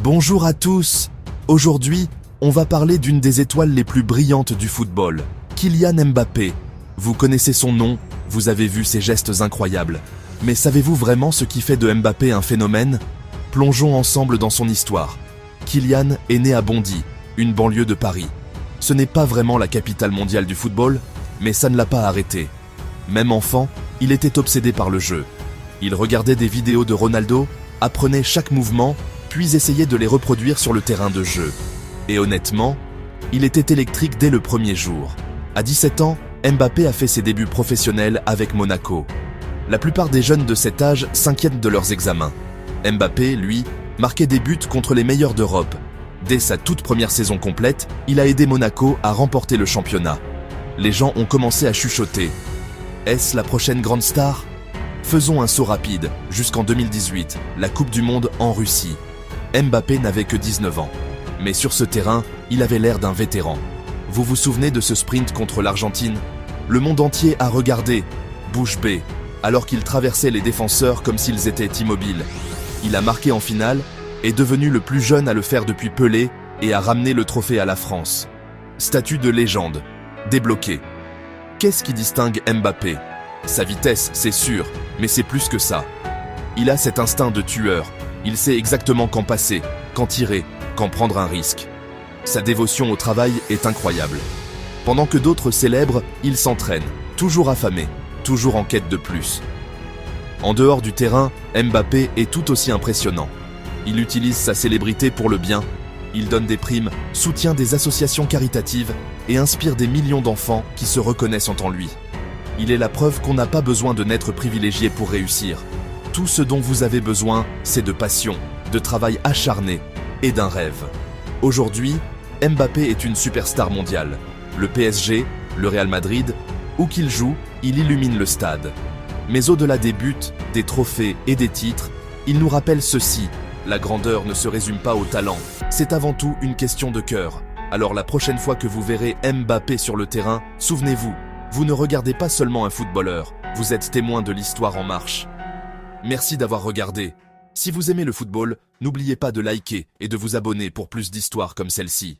Bonjour à tous. Aujourd'hui, on va parler d'une des étoiles les plus brillantes du football, Kylian Mbappé. Vous connaissez son nom, vous avez vu ses gestes incroyables. Mais savez-vous vraiment ce qui fait de Mbappé un phénomène? Plongeons ensemble dans son histoire. Kylian est né à Bondy, une banlieue de Paris. Ce n'est pas vraiment la capitale mondiale du football, mais ça ne l'a pas arrêté. Même enfant, il était obsédé par le jeu. Il regardait des vidéos de Ronaldo, apprenait chaque mouvement, puis essayait de les reproduire sur le terrain de jeu. Et honnêtement, il était électrique dès le premier jour. À 17 ans, Mbappé a fait ses débuts professionnels avec Monaco. La plupart des jeunes de cet âge s'inquiètent de leurs examens. Mbappé, lui, marquait des buts contre les meilleurs d'Europe. Dès sa toute première saison complète, il a aidé Monaco à remporter le championnat. Les gens ont commencé à chuchoter. Est-ce la prochaine grande star? Faisons un saut rapide, jusqu'en 2018, la Coupe du Monde en Russie. Mbappé n'avait que 19 ans. Mais sur ce terrain, il avait l'air d'un vétéran. Vous vous souvenez de ce sprint contre l'Argentine? Le monde entier a regardé, bouche bée, alors qu'il traversait les défenseurs comme s'ils étaient immobiles. Il a marqué en finale, est devenu le plus jeune à le faire depuis Pelé et a ramené le trophée à la France. Statut de légende, débloqué. Qu'est-ce qui distingue Mbappé? Sa vitesse, c'est sûr, mais c'est plus que ça. Il a cet instinct de tueur. Il sait exactement quand passer, quand tirer, quand prendre un risque. Sa dévotion au travail est incroyable. Pendant que d'autres célèbrent, il s'entraîne, toujours affamé, toujours en quête de plus. En dehors du terrain, Mbappé est tout aussi impressionnant. Il utilise sa célébrité pour le bien, il donne des primes, soutient des associations caritatives et inspire des millions d'enfants qui se reconnaissent en lui. Il est la preuve qu'on n'a pas besoin de n'être privilégié pour réussir. Tout ce dont vous avez besoin, c'est de passion, de travail acharné et d'un rêve. Aujourd'hui, Mbappé est une superstar mondiale. Le PSG, le Real Madrid, où qu'il joue, il illumine le stade. Mais au-delà des buts, des trophées et des titres, il nous rappelle ceci: la grandeur ne se résume pas au talent, c'est avant tout une question de cœur. Alors la prochaine fois que vous verrez Mbappé sur le terrain, souvenez-vous, vous ne regardez pas seulement un footballeur, vous êtes témoin de l'histoire en marche. Merci d'avoir regardé. Si vous aimez le football, n'oubliez pas de liker et de vous abonner pour plus d'histoires comme celle-ci.